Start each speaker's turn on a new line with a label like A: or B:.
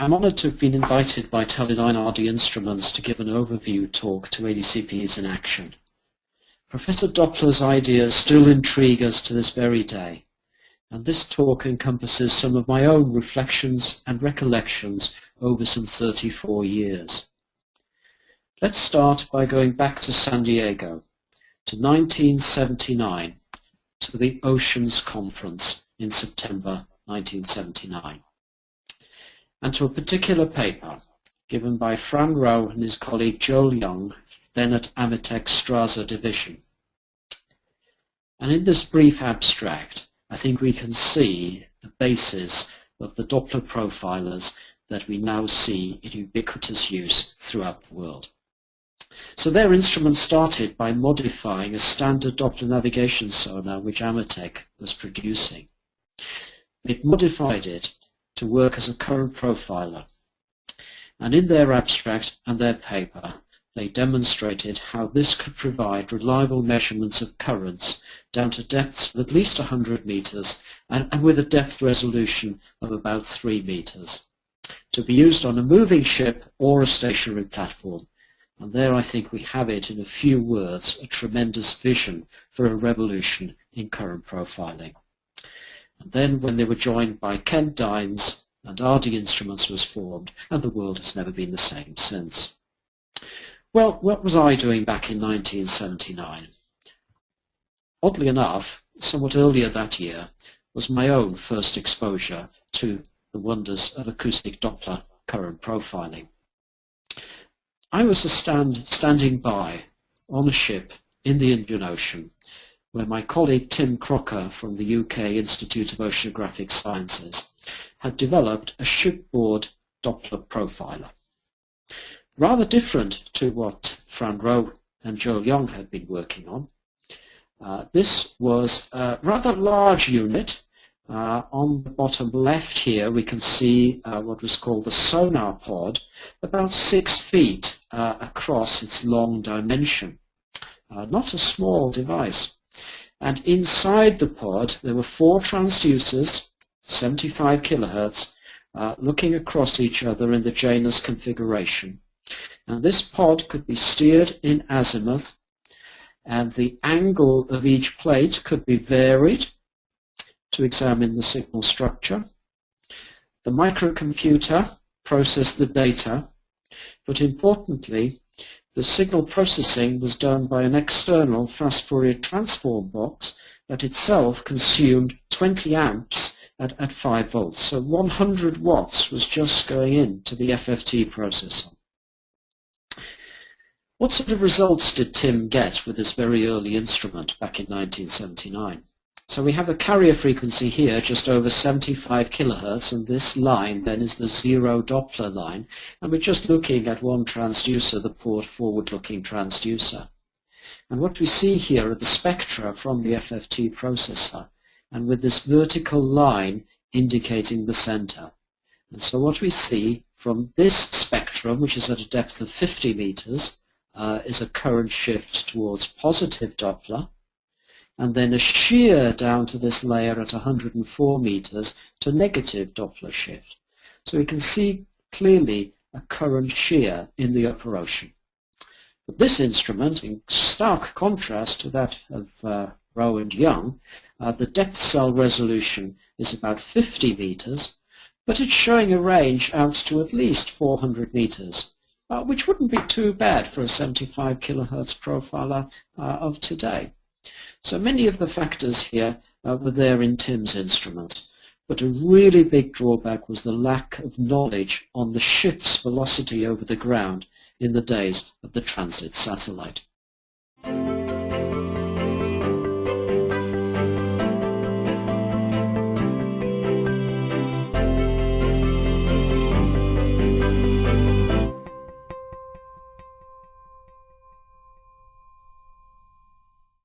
A: I'm honoured to have been invited by Teledyne RD Instruments to give an overview talk to ADCPs in action. Professor Doppler's ideas still intrigue us to this very day, and this talk encompasses some of my own reflections and recollections over some 34 years. Let's start by going back to San Diego, to 1979, to the Oceans Conference in September 1979. And to a particular paper given by Fran Rowe and his colleague Joel Young, then at Amitech Strasser Division. And in this brief abstract, I think we can see the basis of the Doppler profilers that we now see in ubiquitous use throughout the world. So their instrument started by modifying a standard Doppler navigation sonar which Amitech was producing. It modified it to work as a current profiler. And in their abstract and their paper, they demonstrated how this could provide reliable measurements of currents down to depths of at least 100 meters and with a depth resolution of about 3 meters, to be used on a moving ship or a stationary platform. And there I think we have it in a few words, a tremendous vision for a revolution in current profiling. And then when they were joined by Kent Dines and RD Instruments was formed, and the world has never been the same since. Well, what was I doing back in 1979? Oddly enough, somewhat earlier that year was my own first exposure to the wonders of acoustic Doppler current profiling. I was standing by on a ship in the Indian Ocean where my colleague Tim Crocker from the UK Institute of Oceanographic Sciences had developed a shipboard Doppler profiler. Rather different to what Fran Rowe and Joel Young had been working on. This was a rather large unit. On the bottom left here we can see what was called the sonar pod, about 6 feet across its long dimension. Not a small device. And inside the pod there were 4 transducers, 75 kilohertz, looking across each other in the Janus configuration. And this pod could be steered in azimuth, and the angle of each plate could be varied to examine the signal structure. The microcomputer processed the data, but importantly, the signal processing was done by an external fast Fourier transform box that itself consumed 20 amps at 5 volts. So 100 watts was just going into the FFT processor. What sort of results did Tim get with this very early instrument back in 1979? So we have the carrier frequency here just over 75 kilohertz, and this line then is the zero Doppler line, and we're just looking at one transducer, the port forward-looking transducer. And what we see here are the spectra from the FFT processor, and with this vertical line indicating the center. And so what we see from this spectrum, which is at a depth of 50 meters, is a current shift towards positive Doppler, and then a shear down to this layer at 104 meters to negative Doppler shift. So we can see clearly a current shear in the upper ocean. But this instrument, in stark contrast to that of Rowe and Young, the depth cell resolution is about 50 meters, but it's showing a range out to at least 400 meters, which wouldn't be too bad for a 75 kilohertz profiler of today. So many of the factors here were there in Tim's instrument, but a really big drawback was the lack of knowledge on the ship's velocity over the ground in the days of the transit satellite.